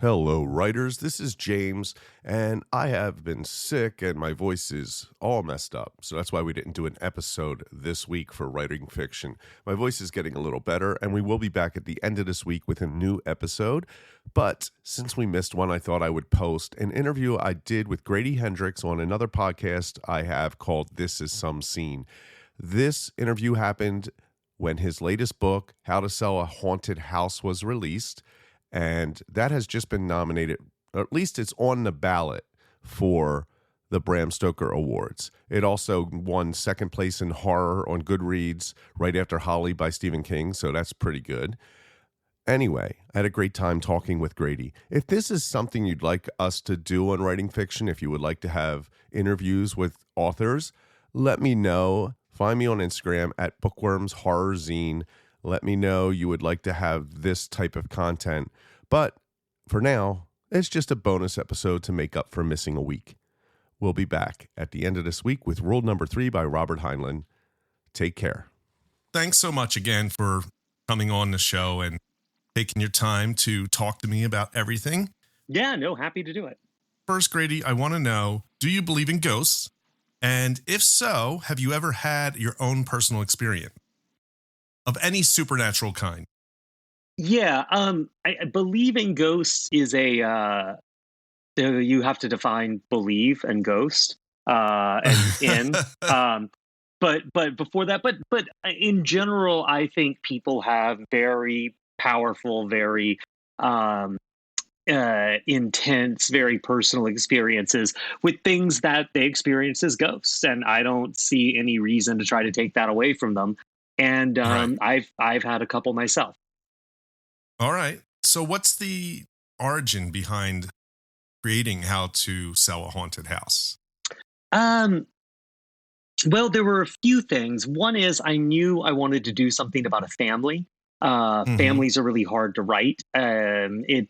Hello, writers. This is James, and I have been sick and my voice is all messed up. So that's why we didn't do an episode this week for writing fiction. My voice is getting a little better, and we will be back at the end of this week with a new episode. But since we missed one, I thought I would post an interview I did with Grady Hendrix on another podcast I have called This Is Some Scene. This interview happened when his latest book, How to Sell a Haunted House, was released. And that has just been nominated, or at least it's on the ballot for the Bram Stoker Awards. It also won second place in horror on Goodreads right after Holly by Stephen King, so that's pretty good. Anyway, I had a great time talking with Grady. If this is something you'd like us to do on writing fiction, if you would like to have interviews with authors, let me know. Find me on Instagram at Worms Horror Zine. Let me know you would like to have this type of content. But for now, it's just a bonus episode to make up for missing a week. We'll be back at the end of this week with Rule Number 3 by Robert Heinlein. Take care. Thanks so much again for coming on the show and taking your time to talk to me about everything. Yeah, no, happy to do it. First, Grady, I want to know, do you believe in ghosts? And if so, have you ever had your own personal experience of any supernatural kind? Yeah, I believe in ghosts is a you have to define believe and ghost and in. But before that, but in general, I think people have very powerful, very intense, very personal experiences with things that they experience as ghosts, and I don't see any reason to try to take that away from them. And Right. I've had a couple myself. All right. So what's the origin behind creating How to Sell a Haunted House? Well, there were a few things. One is I knew I wanted to do something about a family. Families are really hard to write. It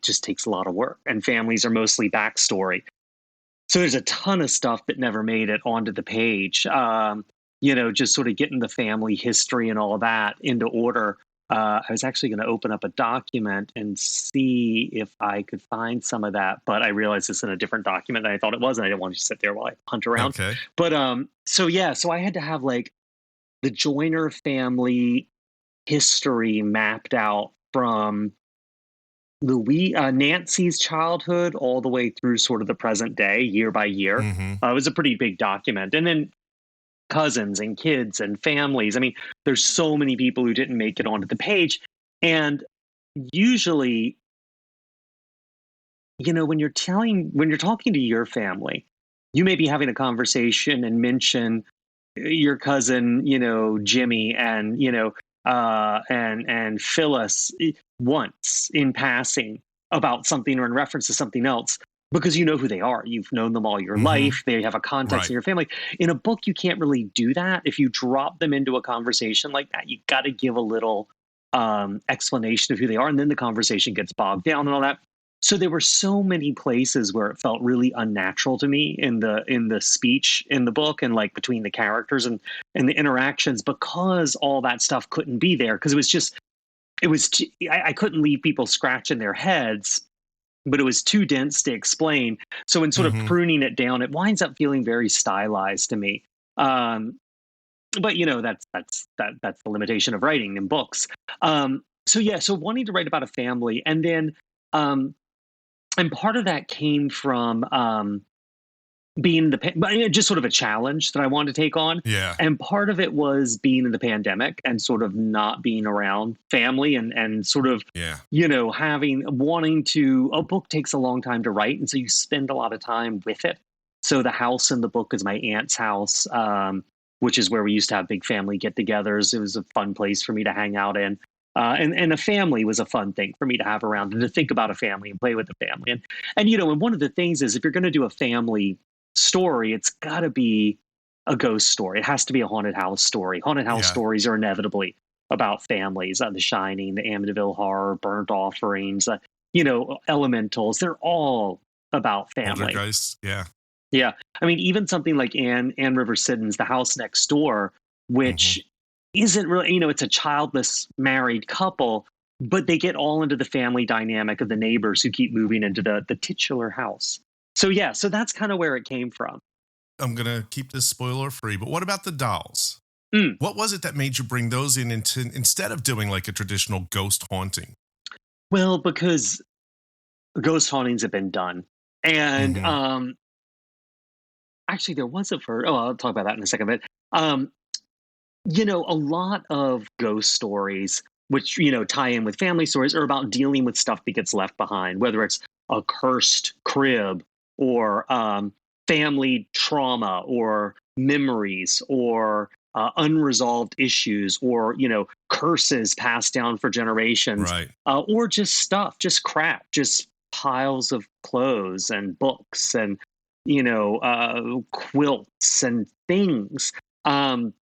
just takes a lot of work, and families are mostly backstory. So there's a ton of stuff that never made it onto the page. Just sort of getting the family history and all of that into order. I was actually going to open up a document and see if I could find some of that, but I realized it's in a different document than I thought it was, and I didn't want to sit there while I hunt around. Okay. But so I had to have like the Joyner family history mapped out from Nancy's childhood all the way through sort of the present day, year by year. It was a pretty big document, and then cousins and kids and families. I mean, there's so many people who didn't make it onto the page. And usually, when you're talking to your family, you may be having a conversation and mention your cousin, Jimmy and, and Phyllis once in passing about something or in reference to something else, because you know who they are. You've known them all your life. They have a context in your family. In a book, you can't really do that. If you drop them into a conversation like that, you got to give a little explanation of who they are, and then the conversation gets bogged down and all that. So there were so many places where it felt really unnatural to me in the speech in the book, and like between the characters and the interactions, because all that stuff couldn't be there, because I couldn't leave people scratching their heads, but it was too dense to explain. So in sort of pruning it down, it winds up feeling very stylized to me. But that's the limitation of writing in books. So wanting to write about a family, and then and part of that came from being just sort of a challenge that I wanted to take on. Yeah. And part of it was being in the pandemic and sort of not being around family and sort of, a book takes a long time to write. And so you spend a lot of time with it. So the house in the book is my aunt's house, which is where we used to have big family get-togethers. It was a fun place for me to hang out in. And a family was a fun thing for me to have around, and to think about a family and play with the family. And one of the things is, if you're going to do a family story, it's got to be a ghost story. It has to be a haunted house story. Haunted house stories are inevitably about families. The Shining, the Amityville Horror, Burnt Offerings, Elementals. They're all about family. Poltergeist, yeah. Yeah. I mean, even something like Anne River Siddons, The House Next Door, which isn't really, it's a childless married couple, but they get all into the family dynamic of the neighbors who keep moving into the titular house. So yeah, so that's kind of where it came from. I'm going to keep this spoiler free, but what about the dolls? Mm. What was it that made you bring those in instead of doing like a traditional ghost haunting? Well, because ghost hauntings have been done. And Mhm. actually there was a first, oh, I'll talk about that in a second, but a lot of ghost stories, which, tie in with family stories, are about dealing with stuff that gets left behind, whether it's a cursed crib or family trauma or memories or unresolved issues or, curses passed down for generations, Right. or just stuff, just crap, just piles of clothes and books and, quilts and things. Um,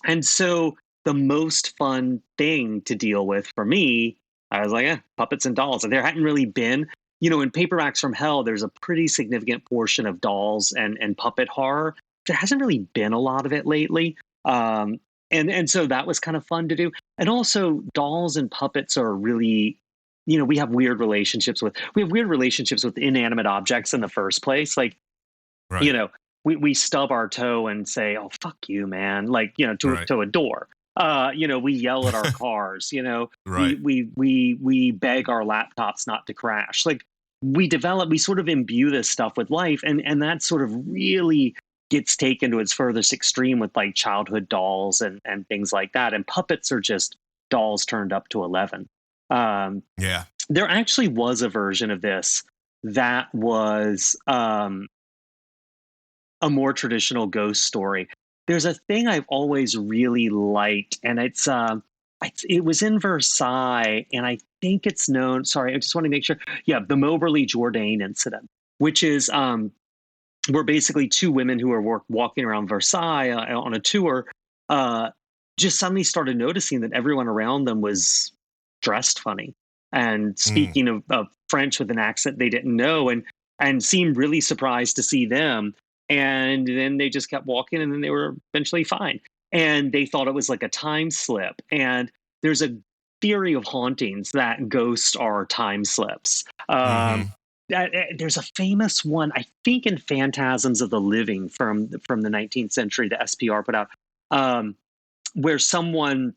and so the most fun thing to deal with for me, I was like, puppets and dolls. And there hadn't really been, in Paperbacks from Hell, there's a pretty significant portion of dolls and puppet horror. There hasn't really been a lot of it lately. And so that was kind of fun to do. And also dolls and puppets are really, we have weird relationships with inanimate objects in the first place. Like, you Right. know, we stub our toe and say, "Oh, fuck you, man!" Like, Right. to a door. We yell at our cars. We Right. we beg our laptops not to crash. Like, we sort of imbue this stuff with life, and that sort of really gets taken to its furthest extreme with like childhood dolls and things like that. And puppets are just dolls turned up to 11. Um, Yeah. there actually was a version of this that was a more traditional ghost story. There's a thing I've always really liked, and it was in Versailles, and I think it's known. Sorry, I just want to make sure. Yeah, the Moberly Jourdain incident, which is where basically two women who are walking around Versailles on a tour, uh, just suddenly started noticing that everyone around them was dressed funny and Mm. speaking of French with an accent they didn't know, and seemed really surprised to see them. And then they just kept walking, and then they were eventually fine. And they thought it was like a time slip. And there's a theory of hauntings that ghosts are time slips. Mhm. There's a famous one, I think, in Phantasms of the Living from the 19th century, the SPR put out, where someone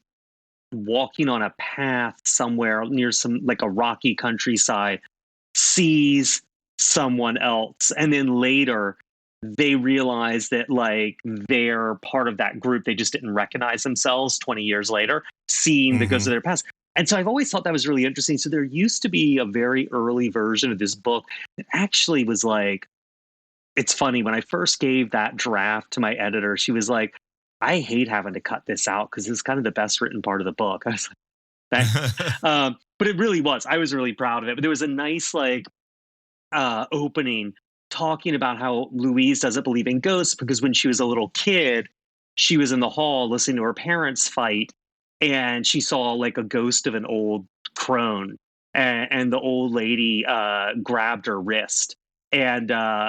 walking on a path somewhere near some like a rocky countryside sees someone else, and then later they realize that like they're part of that group. They just didn't recognize themselves 20 years later, seeing the ghosts of Mhm. their past. And so I've always thought that was really interesting. So there used to be a very early version of this book that actually was like, it's funny, when I first gave that draft to my editor, she was like, I hate having to cut this out because it's kind of the best written part of the book. I was like, thanks. But it really was. I was really proud of it. But there was a nice like opening talking about how Louise doesn't believe in ghosts because when she was a little kid, she was in the hall listening to her parents fight, and she saw like a ghost of an old crone, and the old lady grabbed her wrist and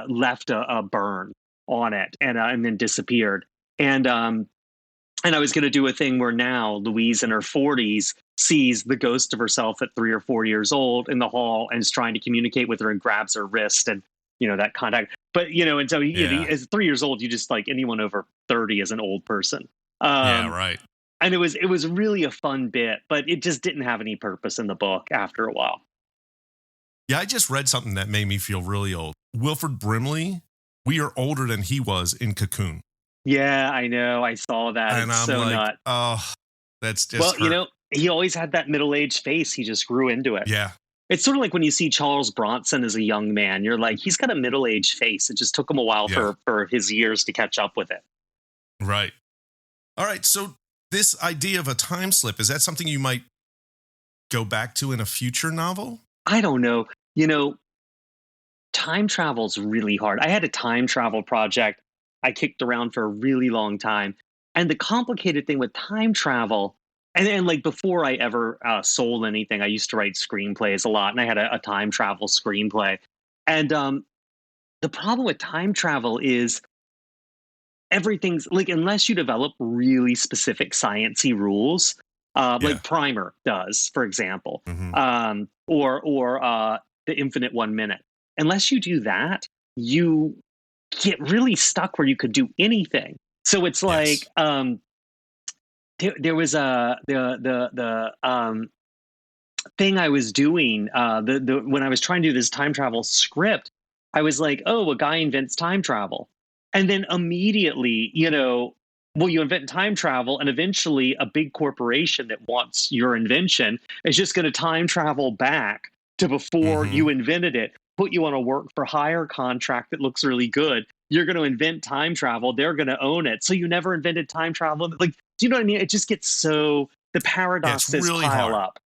left a burn on it, and then disappeared. And I was going to do a thing where now Louise in her 40s sees the ghost of herself at 3 or 4 years old in the hall and is trying to communicate with her and grabs her wrist and, that contact. But, and so Yeah. as 3 years old, you just like anyone over 30 is an old person. Yeah, Um, right. and it was really a fun bit, but it just didn't have any purpose in the book after a while. Yeah, I just read something that made me feel really old. Wilford Brimley, we are older than he was in Cocoon. Yeah, I know. I saw that. And It's I'm so like, nut. oh, that's Well, just hurt. he always had that middle-aged face. He just grew into it. Yeah. It's sort of like when you see Charles Bronson as a young man, you're like, he's got a middle-aged face. It just took him a while Yeah. for his years to catch up with it. Right. All right. So this idea of a time slip, is that something you might go back to in a future novel? I don't know. Time travel's really hard. I had a time travel project I kicked around for a really long time. And the complicated thing with time travel, and like before I ever sold anything, I used to write screenplays a lot, and I had a time travel screenplay. And the problem with time travel is everything's like, unless you develop really specific sciencey rules, like Primer does, for example, Mm-hmm. or the Infinite 1 Minute. Unless you do that, you get really stuck where you could do anything. So it's like Yes. there was the thing I was doing the when I was trying to do this time travel script. I was like, oh, a guy invents time travel, and then immediately, well, you invent time travel, and eventually a big corporation that wants your invention is just going to time travel back to before Mm-hmm. you invented it, put you on a work for hire contract that looks really good. You're going to invent time travel, they're going to own it, so you never invented time travel. Like, do you know what I mean? It just gets so, the Yeah, it's paradoxes really pile hard. up.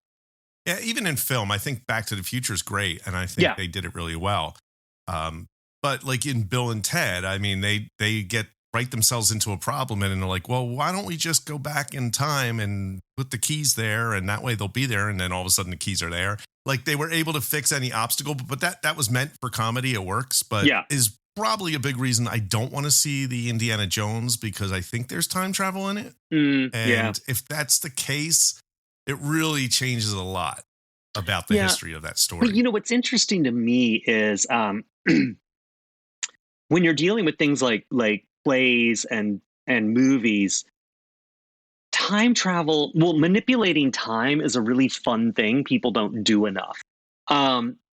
Yeah, even in film, I think Back to the Future is great, and I think Yeah. they did it really well. Um, but like in Bill and Ted, I mean, they get write themselves into a problem, and they're like, well, why don't we just go back in time and put the keys there, and that way they'll be there, and then all of a sudden the keys are there. Like they were able to fix any obstacle, but that was meant for comedy. It works, but Yeah. is probably a big reason I don't want to see the Indiana Jones, because I think there's time travel in it. Yeah. And if that's the case, it really changes a lot about the Yeah. history of that story. But what's interesting to me is when you're dealing with things like plays and movies, time travel, well, manipulating time is a really fun thing people don't do enough.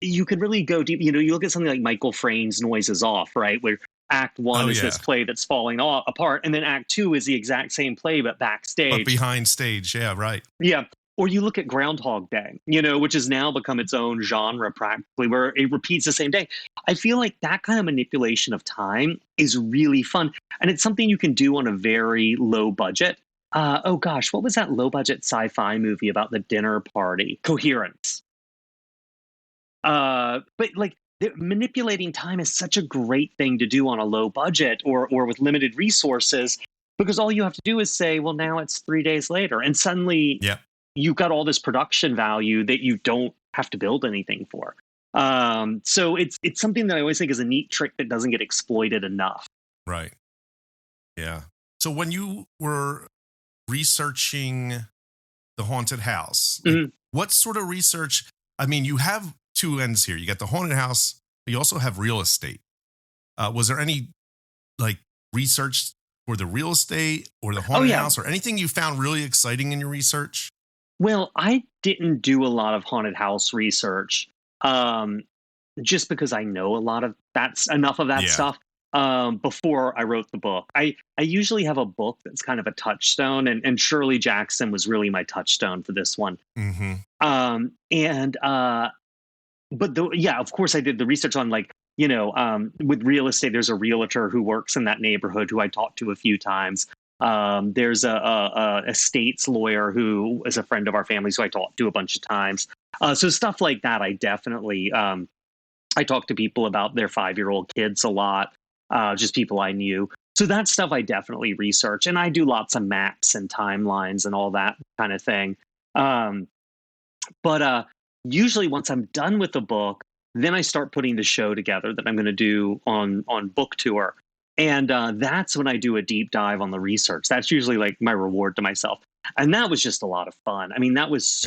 You could really go deep. You look at something like Michael Frayn's Noises Off, right? Where Act One Oh, is yeah. this play that's falling apart, and then Act Two is the exact same play but backstage. But behind stage, yeah, right. Yeah. Or you look at Groundhog Day, which has now become its own genre practically, where it repeats the same day. I feel like that kind of manipulation of time is really fun. And it's something you can do on a very low budget. Oh gosh, what was that low budget sci-fi movie about the dinner party? Coherence. But like manipulating time is such a great thing to do on a low budget or with limited resources, because all you have to do is say, well, now it's 3 days later, and suddenly Yeah. you've got all this production value that you don't have to build anything for. So it's something that I always think is a neat trick that doesn't get exploited enough. Right. Yeah. So when you were researching the haunted house, like, what sort of research? I mean, you have two ends here. You got the haunted house, but you also have real estate. Was there any like research for the real estate or the haunted house, or anything you found really exciting in your research? Well, I didn't do a lot of haunted house research, just because I know a lot of enough of that stuff before I wrote the book. I usually have a book that's kind of a touchstone, and Shirley Jackson was really my touchstone for this one. Mm-hmm. But of course I did the research on with real estate. There's a realtor who works in that neighborhood who I talked to a few times. There's a estates lawyer who is a friend of our family's who I talked to a bunch of times. So stuff like that, I definitely I talk to people about their 5-year-old kids a lot, just people I knew. So that stuff I definitely research, and I do lots of maps and timelines and all that kind of thing. But usually once I'm done with the book, then I start putting the show together that I'm going to do on book tour. And that's when I do a deep dive on the research. That's usually like my reward to myself. And that was just a lot of fun. I mean, that was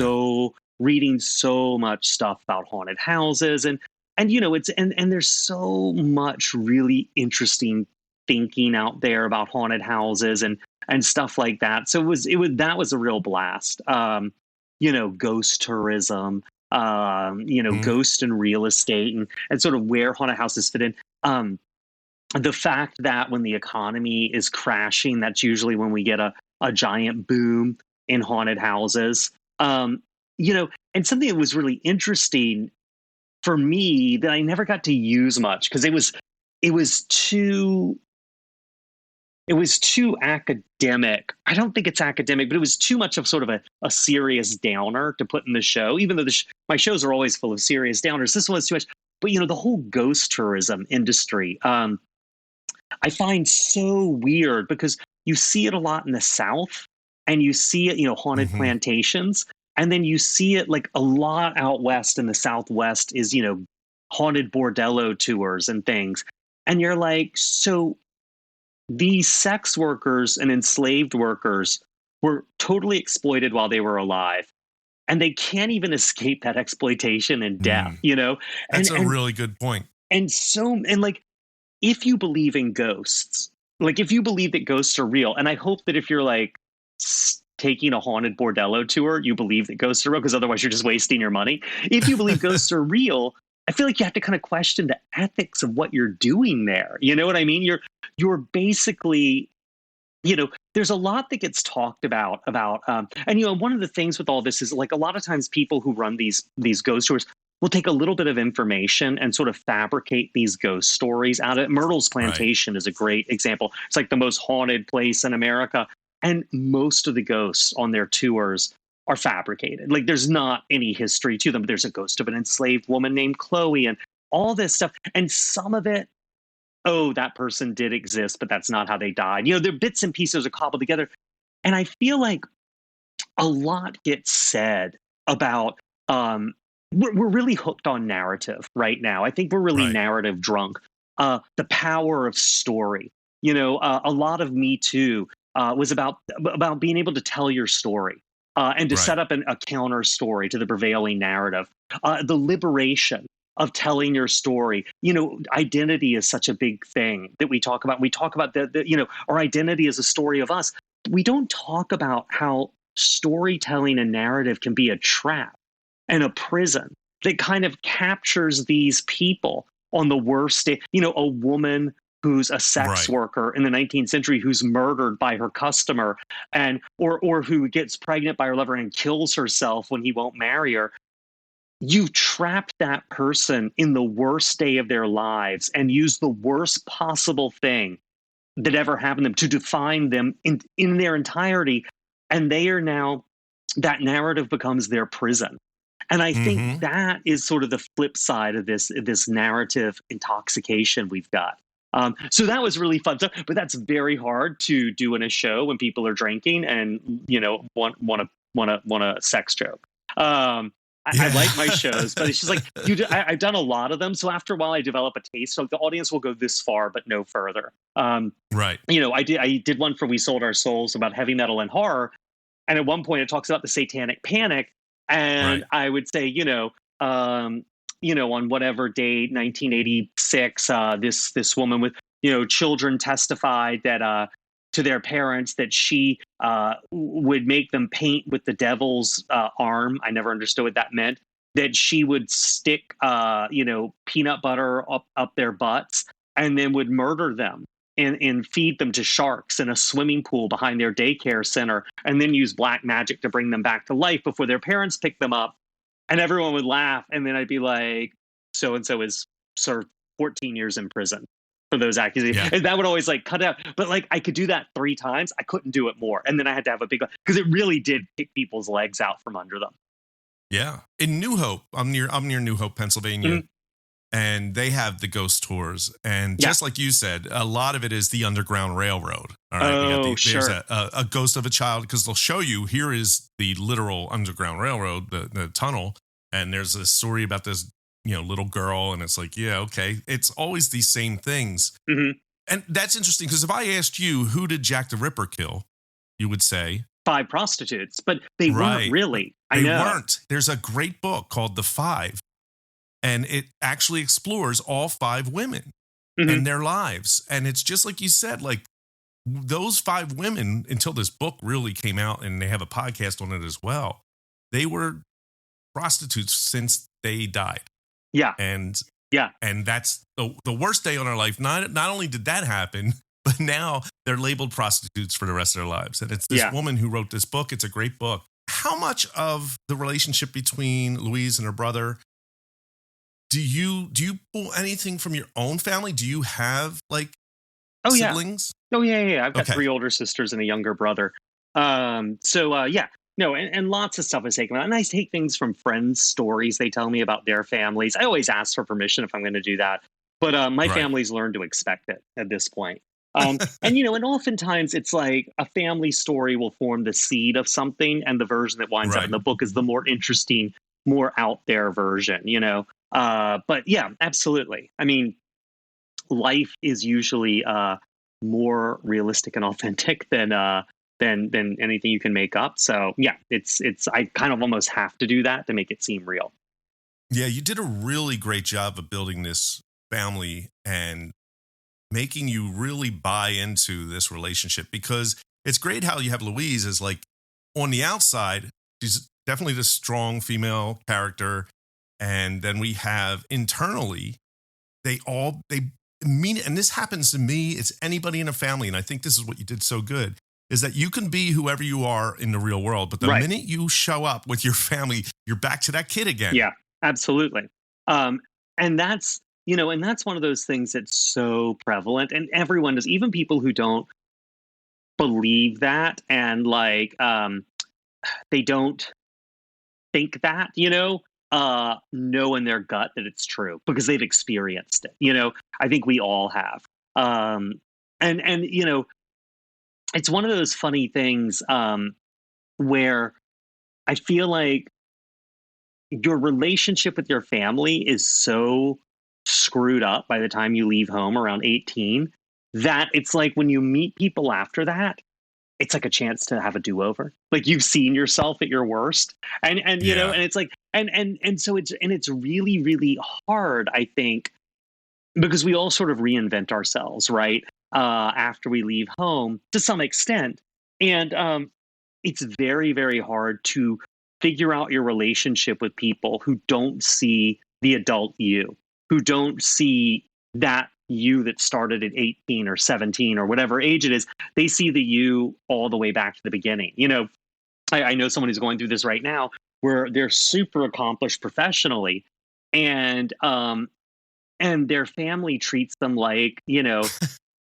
reading so much stuff about haunted houses, and it's and there's so much really interesting thinking out there about haunted houses and stuff like that. So that was a real blast. Ghost tourism, ghost and real estate, and sort of where haunted houses fit in. The fact that when the economy is crashing, that's usually when we get a giant boom in haunted houses. And something that was really interesting for me that I never got to use much because it was too academic. I don't think it's academic, but it was too much of sort of a serious downer to put in the show, even though my shows are always full of serious downers. This one was too much. But, the whole ghost tourism industry, I find so weird because you see it a lot in the South, and you see it, haunted plantations. And then you see it like a lot out west in the Southwest is, haunted bordello tours and things. And you're like, so these sex workers and enslaved workers were totally exploited while they were alive. And they can't even escape that exploitation and death, you know? That's a really good point. And like, if you believe in ghosts, like if you believe that ghosts are real, and I hope that if you're like taking a haunted bordello tour, you believe that ghosts are real, because otherwise you're just wasting your money. If you believe ghosts are real, I feel like you have to kind of question the ethics of what you're doing there. You know what I mean? You're basically, you know, there's a lot that gets talked about, and, you know, one of the things with all this is, like, a lot of times people who run these ghost tours will take a little bit of information and sort of fabricate these ghost stories out of it. Myrtle's Plantation is a great example. It's like the most haunted place in America. And most of the ghosts on their tours are fabricated. Like, there's not any history to them. There's a ghost of an enslaved woman named Chloe and all this stuff. And some of it, oh, that person did exist, but that's not how they died. You know, their bits and pieces are cobbled together. And I feel like a lot gets said about, we're really hooked on narrative right now. I think we're really narrative drunk. The power of story. You know, a lot of Me Too was about being able to tell your story and to set up a counter story to the prevailing narrative. The liberation of telling your story. You know, identity is such a big thing that we talk about. We talk about the you know, our identity is a story of us. We don't talk about how storytelling and narrative can be a trap and a prison that kind of captures these people on the worst day. You know, a woman who's a sex worker in the 19th century who's murdered by her customer, and or who gets pregnant by her lover and kills herself when he won't marry her. You've trapped that person in the worst day of their lives and used the worst possible thing that ever happened to them to define them in their entirety. And they are now, that narrative becomes their prison. And I think that is sort of the flip side of this narrative intoxication we've got. So that was really fun. But that's very hard to do in a show when people are drinking and, you know, want a sex joke. I like my shows, but it's just like I've done a lot of them. So after a while, I develop a taste. So the audience will go this far, but no further. You know, I did one for We Sold Our Souls about heavy metal and horror. And at one point it talks about the satanic panic. And I would say, you know, on whatever date, 1986, this woman with, you know, children testified that to their parents that she would make them paint with the devil's arm. I never understood what that meant. That she would stick, you know, peanut butter up their butts and then would murder them. And feed them to sharks in a swimming pool behind their daycare center, and then use black magic to bring them back to life before their parents picked them up. And everyone would laugh. And then I'd be like, so-and-so is served 14 years in prison for those accusations. Yeah. And that would always like cut out. But like I could do that 3 times. I couldn't do it more. And then I had to have a big, because it really did kick people's legs out from under them. Yeah. In New Hope, I'm near New Hope, Pennsylvania. And they have the ghost tours. And just like you said, a lot of it is the Underground Railroad. All right. There's a ghost of a child, because they'll show you, here is the literal Underground Railroad, the tunnel. And there's a story about this, you know, little girl. And it's like, yeah, okay. It's always these same things. And that's interesting, because if I asked you, who did Jack the Ripper kill? You would say 5 prostitutes, but they weren't really. They weren't. There's a great book called The Five. And it actually explores all 5 women and their lives. And it's just like you said, like those 5 women, until this book really came out, and they have a podcast on it as well, they were prostitutes since they died. Yeah. And that's the worst day on our life. Not only did that happen, but now they're labeled prostitutes for the rest of their lives. And it's this woman who wrote this book. It's a great book. How much of the relationship between Louise and her brother, do you pull anything from your own family? Do you have like siblings? Yeah. I've got 3 older sisters and a younger brother. No, and lots of stuff is taken. And I take things from friends' stories they tell me about their families. I always ask for permission if I'm going to do that. But my family's learned to expect it at this point. And, you know, and oftentimes it's like a family story will form the seed of something, and the version that winds up in the book is the more interesting, more out there version, you know. But yeah, absolutely. I mean, life is usually more realistic and authentic than than anything you can make up. So yeah, it's I kind of almost have to do that to make it seem real. Yeah, you did a really great job of building this family and making you really buy into this relationship, because it's great how you have Louise as like on the outside, she's definitely the strong female character. And then we have internally, they mean it. And this happens to me, it's anybody in a family. And I think this is what you did so good, is that you can be whoever you are in the real world. But the minute you show up with your family, you're back to that kid again. Yeah, absolutely. And that's, and that's one of those things that's so prevalent, and everyone does, even people who don't believe that and like they don't think that, know in their gut that it's true because they've experienced it. I think we all have. And it's one of those funny things where I feel like your relationship with your family is so screwed up by the time you leave home around 18 that it's like when you meet people after that, it's like a chance to have a do-over. Like you've seen yourself at your worst. And and it's like and so it's really, really hard, I think, because we all sort of reinvent ourselves, right? After we leave home to some extent. And it's very, very hard to figure out your relationship with people who don't see the adult you, who don't see that you that started at 18 or 17 or whatever age it is. They see the you all the way back to the beginning. I know someone who's going through this right now where they're super accomplished professionally, and their family treats them like,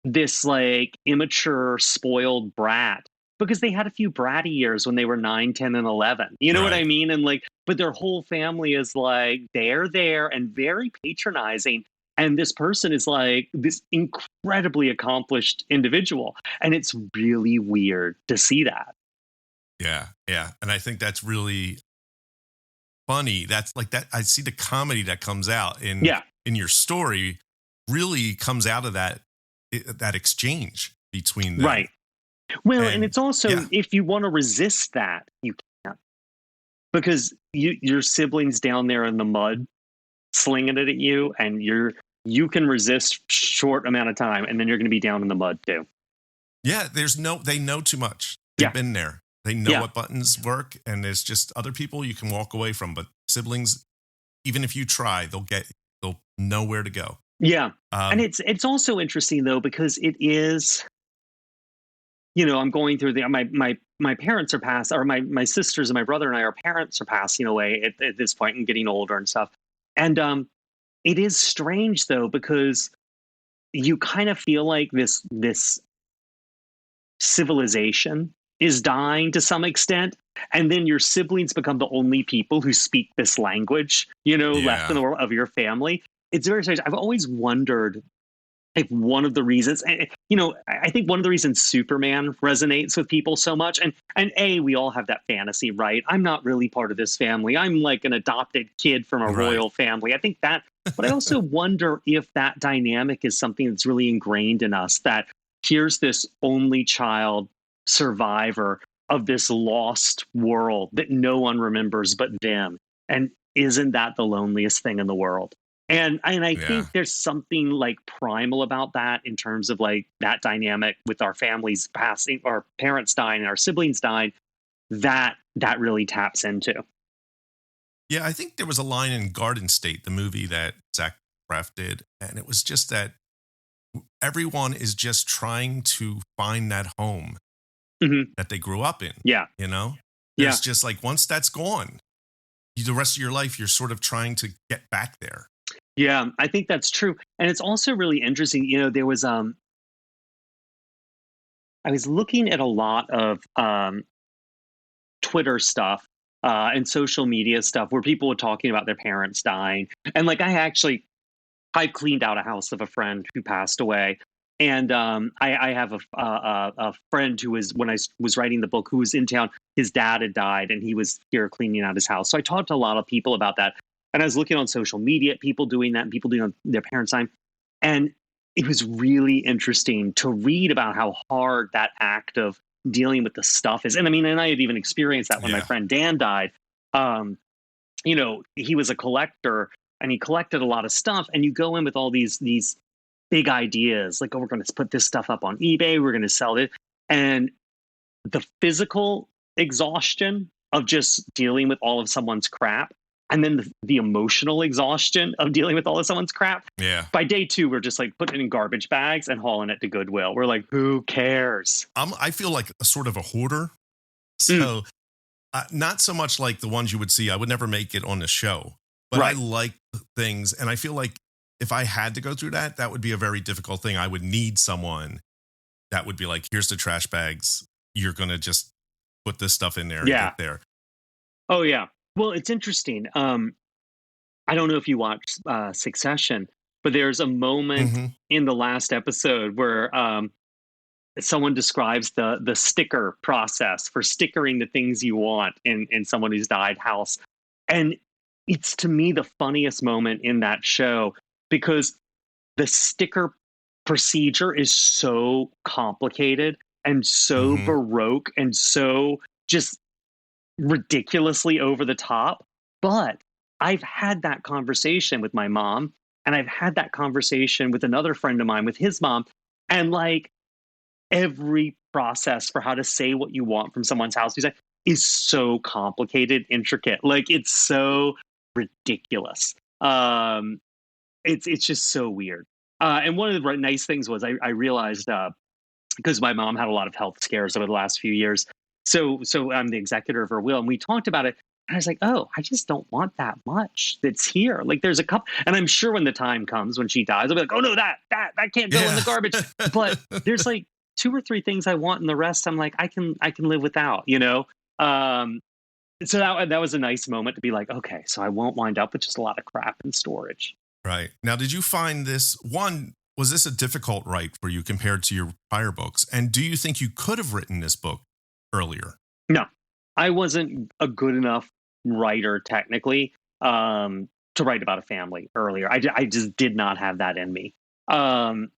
this like immature, spoiled brat because they had a few bratty years when they were 9, 10, and 11. You know what I mean? And like, but their whole family is like, they're there and very patronizing. And this person is like this incredibly accomplished individual. And it's really weird to see that. Yeah. Yeah. And I think that's really funny. That's like that. I see the comedy that comes out in your story really comes out of that exchange between them. Right. Well, and it's also, if you want to resist that, you can't. Because your siblings down there in the mud slinging it at you, and you can resist short amount of time, and then you're going to be down in the mud too. Yeah, they know too much. They've been there. They know what buttons work, and there's just other people you can walk away from. But siblings, even if you try, they'll know where to go. Yeah, and it's also interesting though, because it is, I'm going through my parents are passed, or my sisters and my brother and I, our parents are passing away at this point and getting older and stuff. And it is strange though, because you kind of feel like this civilization is dying to some extent, and then your siblings become the only people who speak this language, left in the world of your family. It's very strange. I've always wondered if one of the reasons, I think one of the reasons Superman resonates with people so much, and we all have that fantasy, right? I'm not really part of this family. I'm like an adopted kid from a royal family. I think that, but I also wonder if that dynamic is something that's really ingrained in us, that here's this only child survivor of this lost world that no one remembers but them. And isn't that the loneliest thing in the world? And I think there's something like primal about that in terms of like that dynamic with our families passing, our parents dying and our siblings dying, that really taps into. Yeah, I think there was a line in Garden State, the movie that Zach Braff did, and it was just that everyone is just trying to find that home that they grew up in. Yeah. It's just like, once that's gone, the rest of your life, you're sort of trying to get back there. Yeah, I think that's true. And it's also really interesting. There was, I was looking at a lot of Twitter stuff and social media stuff where people were talking about their parents dying. And like, I cleaned out a house of a friend who passed away. And I have a friend who was, when I was writing the book, who was in town, his dad had died and he was here cleaning out his house. So I talked to a lot of people about that. And I was looking on social media, people doing that and people doing on their parents' time. And it was really interesting to read about how hard that act of dealing with the stuff is. And I mean, and I had even experienced that when my friend Dan died. You know, he was a collector and he collected a lot of stuff, and you go in with all these big ideas like, oh, we're going to put this stuff up on eBay, we're going to sell it, and the physical exhaustion of just dealing with all of someone's crap, and then the emotional exhaustion of dealing with all of someone's crap. Yeah. By day 2, we're just like putting it in garbage bags and hauling it to Goodwill. We're like, who cares? I feel like a sort of a hoarder. So not so much like the ones you would see. I would never make it on the show, but I like things. And I feel like if I had to go through that, that would be a very difficult thing. I would need someone that would be like, here's the trash bags. You're going to just put this stuff in there and get there. Oh, yeah. Well, it's interesting. I don't know if you watched Succession, but there's a moment in the last episode where someone describes the sticker process for stickering the things you want in someone who's died house. And it's, to me, the funniest moment in that show, because the sticker procedure is so complicated and so baroque and so just ridiculously over the top. But I've had that conversation with my mom, and I've had that conversation with another friend of mine with his mom, and like every process for how to say what you want from someone's house is so complicated, intricate. Like, it's so ridiculous. It's just so weird. And one of the nice things was I realized, because my mom had a lot of health scares over the last few years. So I'm the executor of her will, and we talked about it. And I was like, oh, I just don't want that much that's here. Like, there's a couple, and I'm sure when the time comes when she dies, I'll be like, oh no, that can't go in the garbage. But there's like 2 or 3 things I want, and the rest I'm like, I can live without, you know? So that was a nice moment to be like, okay, so I won't wind up with just a lot of crap in storage. Right. Now, did you find this was this a difficult write for you compared to your prior books? And do you think you could have written this book earlier? No, I wasn't a good enough writer technically to write about a family earlier. I just did not have that in me. And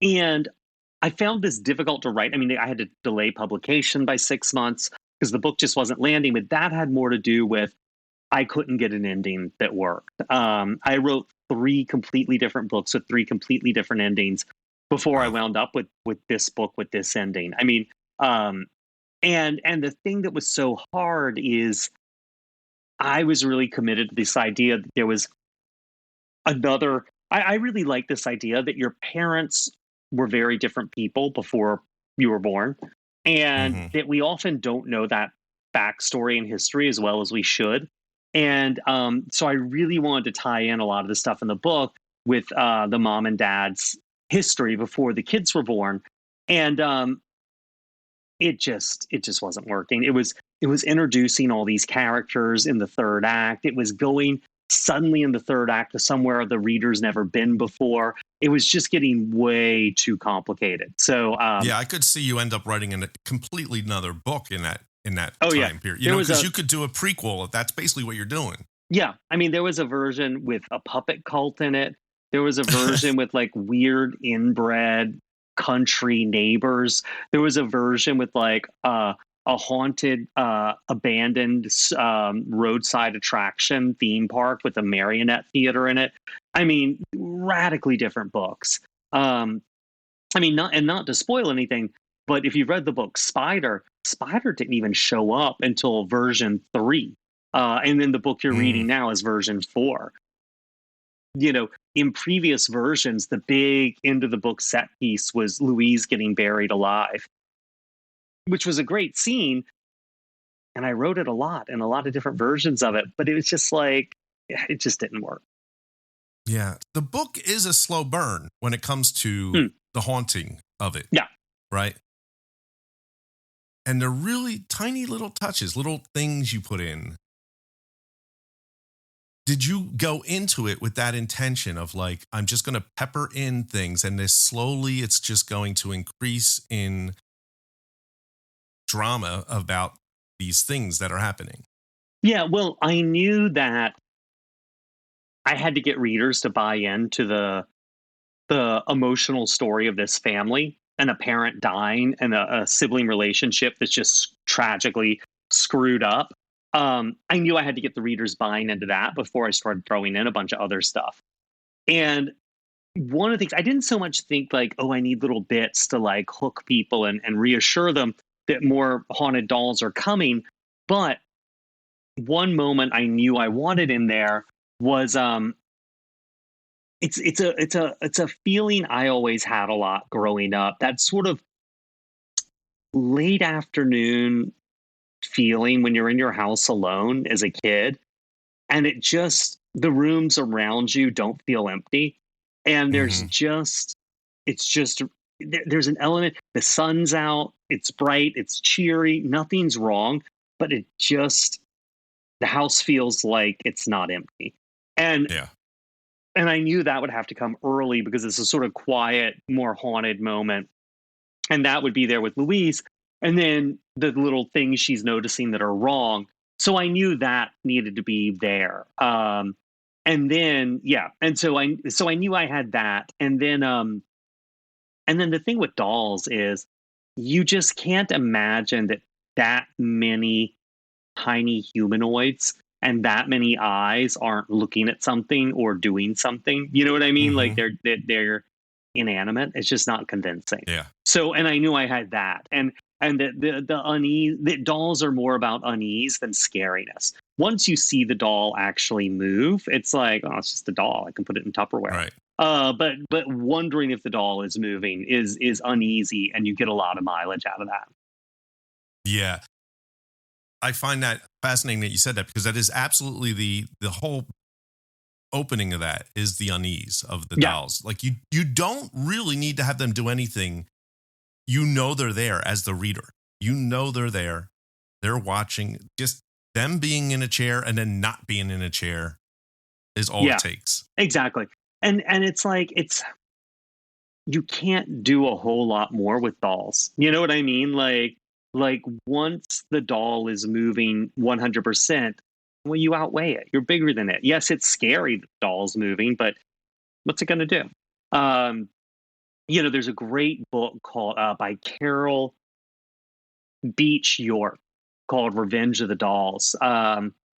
I found this difficult to write. I mean, I had to delay publication by 6 months because the book just wasn't landing, but that had more to do with I couldn't get an ending that worked. I wrote 3 completely different books with 3 completely different endings before I wound up with this book with this ending. I mean, and the thing that was so hard is I was really committed to this idea that there was another. I really like this idea that your parents were very different people before you were born, and that we often don't know that backstory and history as well as we should. And so I really wanted to tie in a lot of the stuff in the book with the mom and dad's history before the kids were born. And it just wasn't working. It was introducing all these characters in the 3rd act. It was going suddenly in the 3rd act to somewhere the reader's never been before. It was just getting way too complicated. So yeah, I could see you end up writing a completely another book in that time period. You know, because you could do a prequel. That's basically what you're doing. Yeah. I mean, there was a version with a puppet cult in it. There was a version with like weird inbred country neighbors. There was a version with like a haunted, abandoned roadside attraction theme park with a marionette theater in it. I mean, radically different books. I mean, not to spoil anything, but if you've read the book Spider didn't even show up until version 3. And then the book you're reading now is version 4. You know, in previous versions, the big end of the book set piece was Louise getting buried alive, which was a great scene. And I wrote it a lot and a lot of different versions of it, but it was just like, it just didn't work. Yeah. The book is a slow burn when it comes to the haunting of it. Yeah. Right. And they're really tiny little touches, little things you put in. Did you go into it with that intention of like, I'm just going to pepper in things and this slowly it's just going to increase in drama about these things that are happening? Yeah, well, I knew that I had to get readers to buy into the emotional story of this family. and a parent dying and a sibling relationship that's just tragically screwed up. I knew I had to get the readers buying into that before I started throwing in a bunch of other stuff. And one of the things I didn't so much think like, oh, I need little bits to like hook people and reassure them that more haunted dolls are coming. But one moment I knew I wanted in there was it's a feeling I always had a lot growing up. That sort of late afternoon feeling when you're in your house alone as a kid, and it just the rooms around you don't feel empty, and there's just it's just there's an element. The sun's out, it's bright, it's cheery, nothing's wrong, but it just the house feels like it's not empty. And Yeah. and I knew that would have to come early because it's a sort of quiet, more haunted moment. And that would be there with Louise. And then the little things she's noticing that are wrong. So I knew that needed to be there. And then, yeah. And so I knew I had that. And then the thing with dolls is you just can't imagine that many tiny humanoids and that many eyes aren't looking at something or doing something. You know what I mean? Like they're inanimate. It's just not convincing. Yeah. So, and I knew I had that, and the unease. The dolls are more about unease than scariness. Once you see the doll actually move, it's like, oh, it's just a doll. I can put it in Tupperware. Right. But wondering if the doll is moving is uneasy, and you get a lot of mileage out of that. Yeah. I find that fascinating that you said that, because that is absolutely the whole opening of that is the unease of the dolls. Like you don't really need to have them do anything. You know they're there as the reader. You know they're there. They're watching. Just them being in a chair and then not being in a chair is all it takes. Exactly. And it's like you can't do a whole lot more with dolls. You know what I mean? Like once the doll is moving 100%, well, you outweigh it. You're bigger than it. Yes, it's scary the doll's moving, but what's it going to do? There's a great book called by Carol Beach York called Revenge of the Dolls.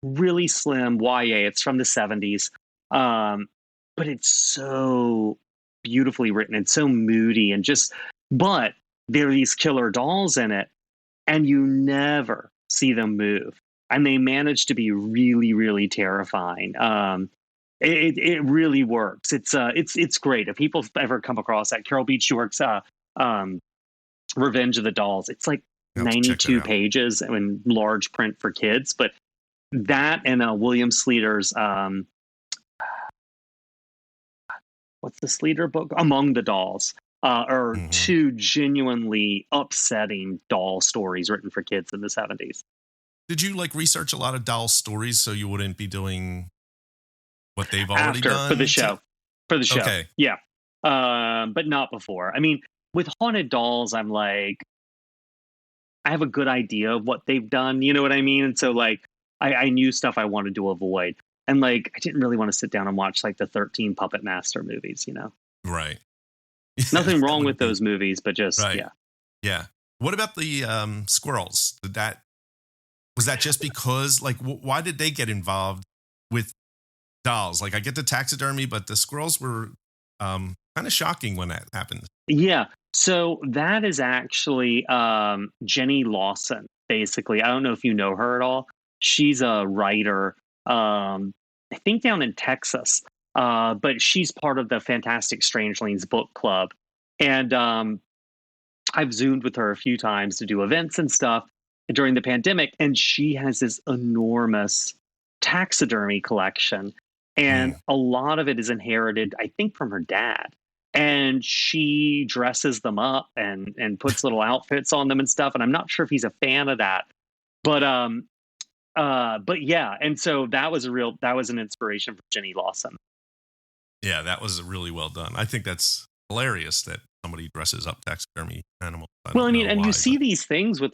Really slim YA. It's from the 70s. But it's so beautifully written and so moody but there are these killer dolls in it, and you never see them move. And they manage to be really, really terrifying. It really works. It's great. If people ever come across that, Carol Beach York's Revenge of the Dolls, it's like 92 pages in large print for kids. But that and William Sleater's what's the Sleater book? Among the Dolls. Are two genuinely upsetting doll stories written for kids in the 70s. Did you research a lot of doll stories so you wouldn't be doing what they've already done? For the show. Okay. Yeah. But not before. I mean, with haunted dolls, I'm like, I have a good idea of what they've done. You know what I mean? And so I knew stuff I wanted to avoid. And I didn't really want to sit down and watch the 13 Puppet Master movies, Right. Nothing wrong with those movies, but just, Yeah. What about the squirrels? Was that just because, why did they get involved with dolls? I get the taxidermy, but the squirrels were kind of shocking when that happened. Yeah. So that is actually Jenny Lawson, basically. I don't know if you know her at all. She's a writer, I think down in Texas. But she's part of the Fantastic Strangelings book club. And I've Zoomed with her a few times to do events and stuff during the pandemic. And she has this enormous taxidermy collection. And a lot of it is inherited, I think, from her dad. And she dresses them up and puts little outfits on them and stuff. And I'm not sure if he's a fan of that. But yeah. And so that was an inspiration for Jenny Lawson. Yeah, that was really well done. I think that's hilarious that somebody dresses up taxidermy animals. Well, I mean, and you see these things with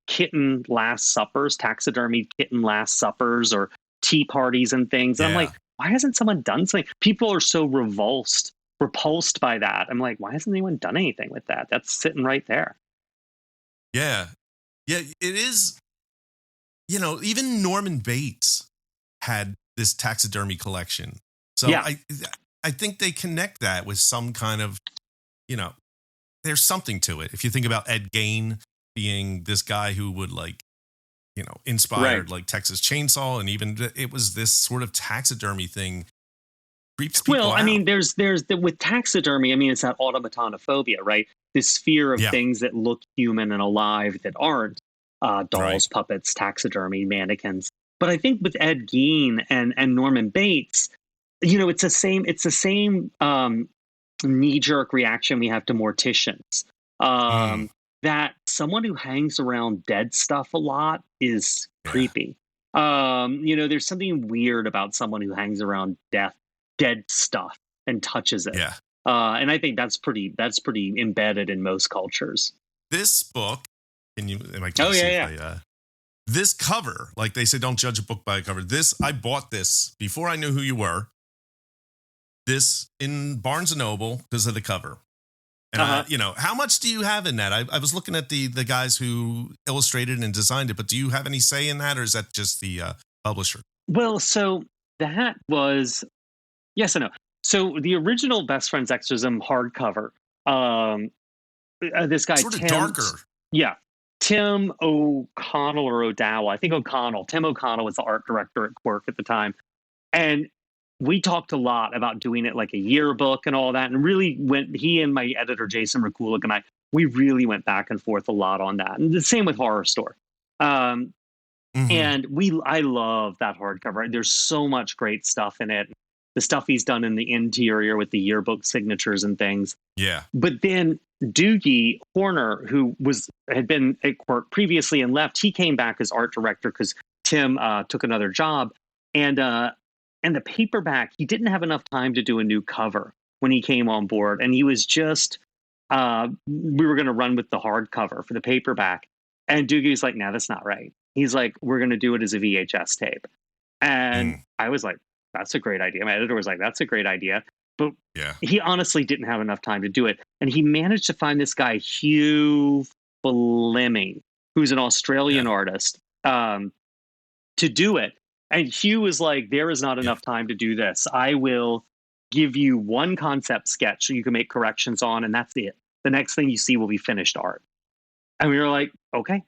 kitten last suppers, taxidermy kitten last suppers, or tea parties and things. And I'm like, why hasn't someone done something? People are so revulsed repulsed by that. I'm like, why hasn't anyone done anything with that? That's sitting right there. Yeah. Yeah, it is. You know, even Norman Bates had this taxidermy collection. So Yeah. I think they connect that with some kind of, you know, there's something to it. If you think about Ed Gein being this guy who would, like, you know, inspired like Texas Chainsaw, and even it was this sort of taxidermy thing creeps people out. I mean, there's with taxidermy, I mean, it's that automatonophobia, right? This fear of things that look human and alive that aren't. Dolls, puppets, taxidermy, mannequins. But I think with Ed Gein and Norman Bates, you know, it's the same knee-jerk reaction we have to morticians. That someone who hangs around dead stuff a lot is creepy. You know, there's something weird about someone who hangs around dead stuff and touches it. Yeah. And I think that's pretty embedded in most cultures. This book, this cover, like they say, don't judge a book by a cover. I bought this before I knew who you were. This in Barnes and Noble because of the cover. And you know, how much do you have in that? I was looking at the guys who illustrated and designed it, but do you have any say in that, or is that just the publisher? Well, so that was yes and no. So the original Best Friends Exorcism hardcover, this guy sort of darker. Yeah. Tim O'Connell or O'Dowell. I think O'Connell. Tim O'Connell was the art director at Quirk at the time. And we talked a lot about doing it like a yearbook and all that. And really he and my editor, Jason Rakulik, and we really went back and forth a lot on that. And the same with Horror Store. And I love that hardcover. There's so much great stuff in it. The stuff he's done in the interior with the yearbook signatures and things. Yeah. But then Doogie Horner, who had been at Quirk previously and left, he came back as art director because Tim took another job. And the paperback, he didn't have enough time to do a new cover when he came on board. And he was just, we were going to run with the hardcover for the paperback. And Doogie's like, no, that's not right. He's like, we're going to do it as a VHS tape. And I was like, that's a great idea. My editor was like, that's a great idea. But he honestly didn't have enough time to do it. And he managed to find this guy, Hugh Fleming, who's an Australian artist, to do it. And Hugh was like, there is not enough time to do this. I will give you one concept sketch so you can make corrections on, and that's it. The next thing you see will be finished art. And we were like, okay.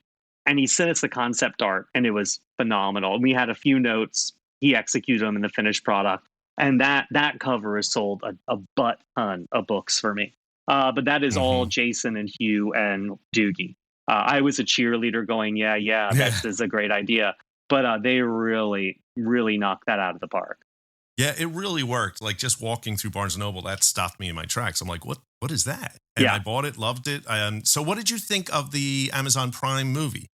And he sent us the concept art, and it was phenomenal. And we had a few notes. He executed them in the finished product. And that cover has sold a butt ton of books for me. But that is all Jason and Hugh and Doogie. I was a cheerleader going, yeah, that is a great idea. But they really, really knocked that out of the park. Yeah, it really worked. Like just walking through Barnes & Noble, that stopped me in my tracks. I'm like, what is that? And I bought it, loved it. So what did you think of the Amazon Prime movie?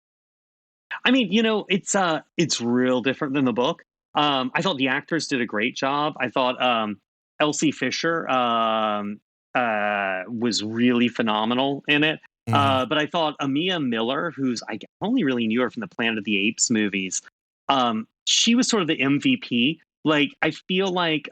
I mean, you know, it's real different than the book. I thought the actors did a great job. I thought Elsie Fisher was really phenomenal in it. But I thought Amia Miller, who's I only really knew her from the Planet of the Apes movies, she was sort of the MVP. Like, I feel like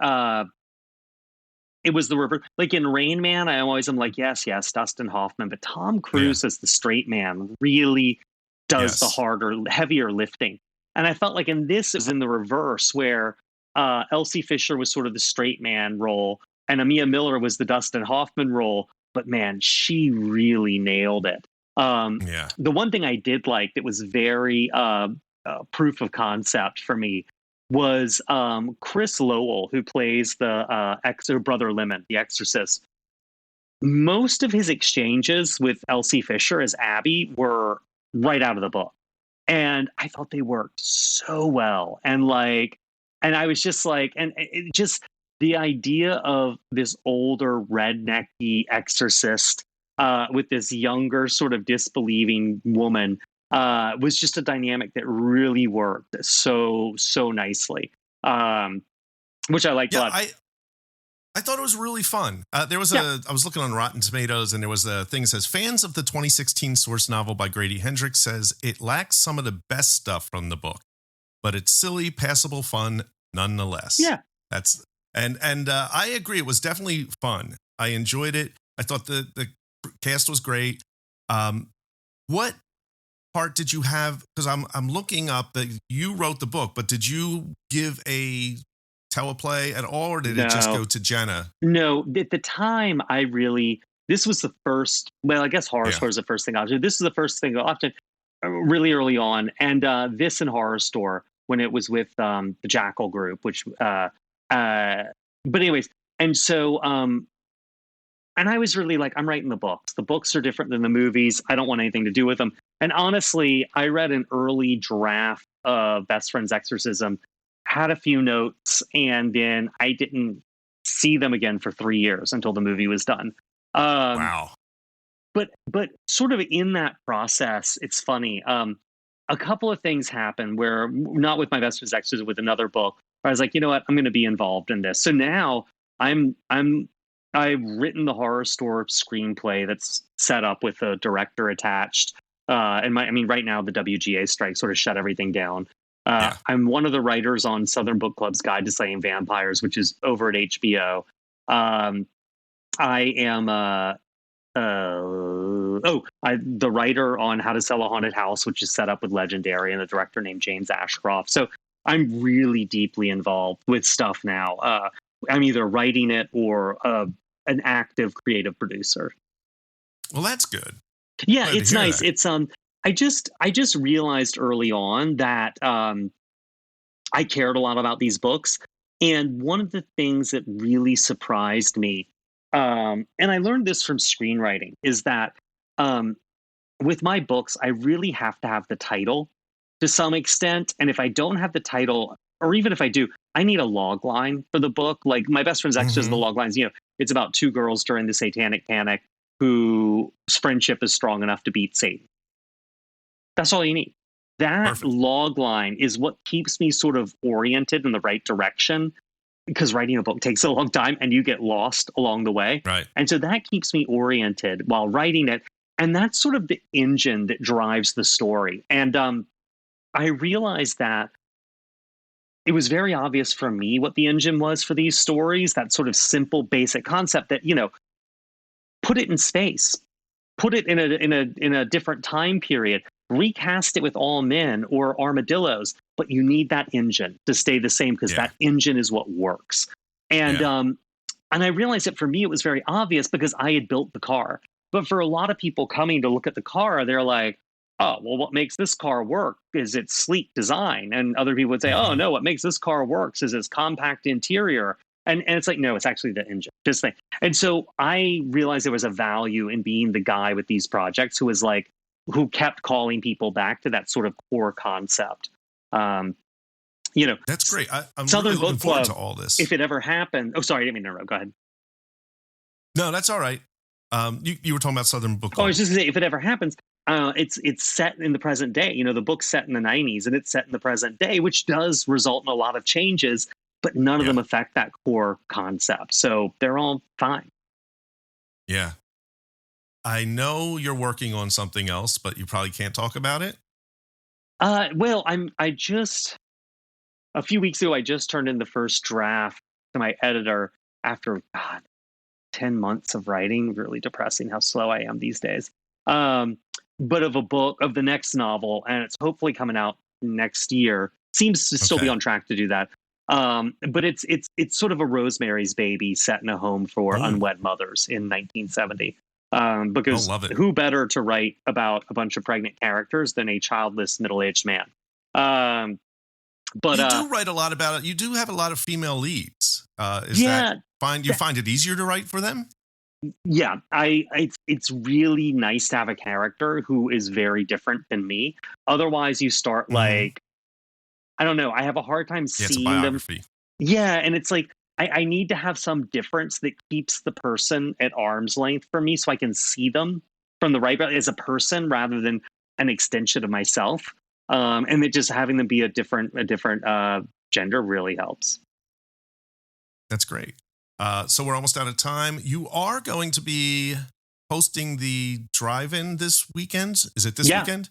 it was the reverse. Like in Rain Man, I always am like, yes, Dustin Hoffman. But Tom Cruise as the straight man really does the harder, heavier lifting. And I felt like in this, it was in the reverse, where Elsie Fisher was sort of the straight man role, and Amia Miller was the Dustin Hoffman role. But man, she really nailed it. The one thing I did like that was very proof of concept for me was Chris Lowell, who plays the Brother Lemon, the Exorcist. Most of his exchanges with Elsie Fisher as Abby were right out of the book. And I thought they worked so well. And I was just like, and it just, the idea of this older rednecky exorcist with this younger sort of disbelieving woman was just a dynamic that really worked so nicely, which I liked a lot. I thought it was really fun. There was I was looking on Rotten Tomatoes, and there was a thing that says, fans of the 2016 source novel by Grady Hendrix says it lacks some of the best stuff from the book, but it's silly, passable fun nonetheless. Yeah. And I agree. It was definitely fun. I enjoyed it. I thought the cast was great. What part did you have? Because I'm looking up that you wrote the book, but did you give a teleplay at all, or did it just go to Jenna? No, at the time, this was the first. Well, I guess Horror Store is the first thing I did. This is the first thing I often really early on, and this and Horror Store when it was with the Jackal Group, which. But anyways, and so and I was really like, I'm writing the books. The books are different than the movies. I don't want anything to do with them. And honestly, I read an early draft of Best Friend's Exorcism, had a few notes, and then I didn't see them again for 3 years until the movie was done. Wow. But sort of in that process, it's funny. A couple of things happened where, not with my Best Friend's Exorcism, with another book, where I was like, you know what, I'm going to be involved in this. So now I've written the Horror Store screenplay that's set up with a director attached. And right now the WGA strike sort of shut everything down. I'm one of the writers on Southern Book Club's Guide to Slaying Vampires, which is over at HBO. I am the writer on How to Sell a Haunted House, which is set up with Legendary, and the director named James Ashcroft. So I'm really deeply involved with stuff now. I'm either writing it or an active creative producer. Well, that's good. Yeah, it's nice. That. It's I just realized early on that I cared a lot about these books, and one of the things that really surprised me, and I learned this from screenwriting, is that with my books, I really have to have the title to some extent, and if I don't have the title, or even if I do, I need a log line for the book. Like my Best Friend's Exorcism, the log lines, it's about two girls during the Satanic Panic whose friendship is strong enough to beat Satan. That's all you need. That log line is what keeps me sort of oriented in the right direction, because writing a book takes a long time and you get lost along the way. Right. And so that keeps me oriented while writing it. And that's sort of the engine that drives the story. And I realized that it was very obvious for me what the engine was for these stories, that sort of simple, basic concept that, put it in space, put it in a different time period, recast it with all men or armadillos, but you need that engine to stay the same, because that engine is what works. And and I realized that for me, it was very obvious because I had built the car. But for a lot of people coming to look at the car, they're like, oh, well, what makes this car work is its sleek design. And other people would say, oh, no, what makes this car works is its compact interior. And it's like, no, it's actually the engine. Just like, and so I realized there was a value in being the guy with these projects who kept calling people back to that sort of core concept. That's great. I'm Southern really looking Book forward Club, to all this. If it ever happened. Oh, sorry, I didn't mean to interrupt. Go ahead. No, that's all right. You were talking about Southern Book Club. Oh, I was just going to say, if it ever happens, it's set in the present day. The book's set in the 90s and it's set in the present day, which does result in a lot of changes, but none of them affect that core concept. So they're all fine. Yeah. I know you're working on something else, but you probably can't talk about it. Well, a few weeks ago, I just turned in the first draft to my editor after 10 months of writing. Really depressing how slow I am these days. But of a book of the next novel, and it's hopefully coming out next year. Seems to still be on track to do that. But it's sort of a Rosemary's Baby set in a home for unwed mothers in 1970. Because who better to write about a bunch of pregnant characters than a childless middle-aged man? But you do write a lot about it. You do have a lot of female leads. You find it easier to write for them? Yeah, it's really nice to have a character who is very different than me. Otherwise, you start like, I don't know. I have a hard time seeing them. Yeah, and it's like I need to have some difference that keeps the person at arm's length for me, so I can see them from the right as a person rather than an extension of myself. And that just having them be a different gender really helps. That's great. So we're almost out of time. You are going to be hosting the drive-in this weekend. Is it this weekend?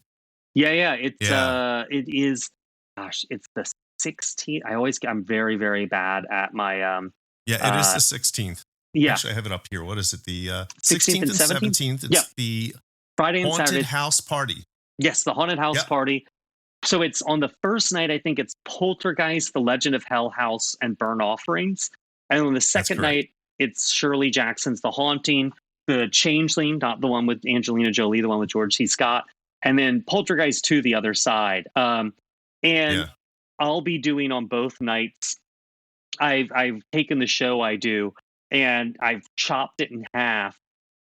Yeah. It is. Gosh, it's the 16th. I'm very, very bad at my Yeah, it is the 16th. Yeah. Actually, I have it up here. What is it? The 16th and 17th? It's the Friday and Haunted Saturday. House Party. Yes, the Haunted House Party. So it's on the first night, I think it's Poltergeist, The Legend of Hell House, and Burn Offerings. And on the second night, it's Shirley Jackson's The Haunting, The Changeling, not the one with Angelina Jolie, the one with George C. Scott, and then Poltergeist 2, The Other Side. I'll be doing on both nights. I've taken the show I do and I've chopped it in half,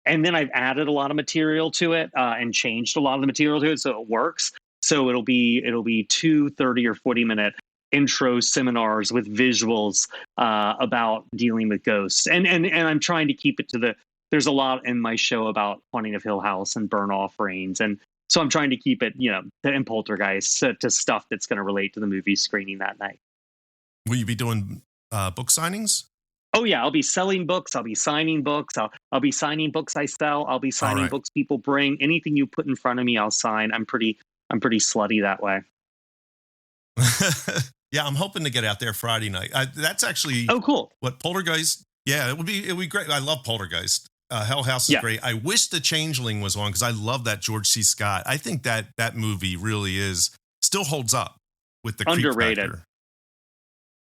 and then I've added a lot of material to it and changed a lot of the material to it so it works. So it'll be 2 30 or 40-minute intro seminars with visuals about dealing with ghosts, and I'm trying to keep it to there's a lot in my show about Haunting of Hill House and Burn Offerings, and so I'm trying to keep it, in Poltergeist to stuff that's going to relate to the movie screening that night. Will you be doing book signings? Oh yeah, I'll be selling books. I'll be signing books. I'll be signing books I sell. I'll be signing books people bring. Anything you put in front of me, I'll sign. I'm pretty slutty that way. Yeah, I'm hoping to get out there Friday night. That's actually cool. What Poltergeist? Yeah, it would be great. I love Poltergeist. Hell House is great. I wish The Changeling was on because I love that George C. Scott. I think that movie really still holds up with the underrated. Creep factor.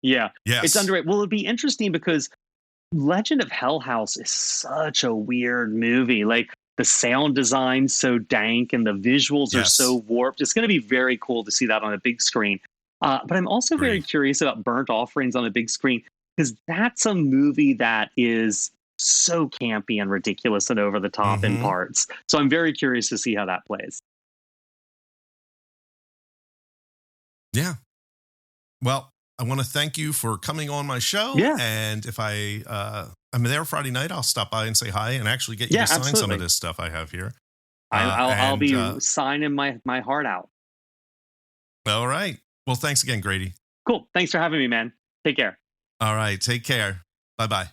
Yeah, yes, it's underrated. Well, it'd be interesting because Legend of Hell House is such a weird movie. Like the sound design's so dank and the visuals are so warped. It's going to be very cool to see that on a big screen. But I'm also very curious about Burnt Offerings on a big screen because that's a movie that is so campy and ridiculous and over the top in parts. So I'm very curious to see how that plays. Yeah. Well, I want to thank you for coming on my show. Yeah. And if I'm there Friday night, I'll stop by and say hi and actually get you to sign some of this stuff I have here. I'll be signing my heart out. All right. Well, thanks again, Grady. Cool. Thanks for having me, man. Take care. All right. Take care. Bye-bye.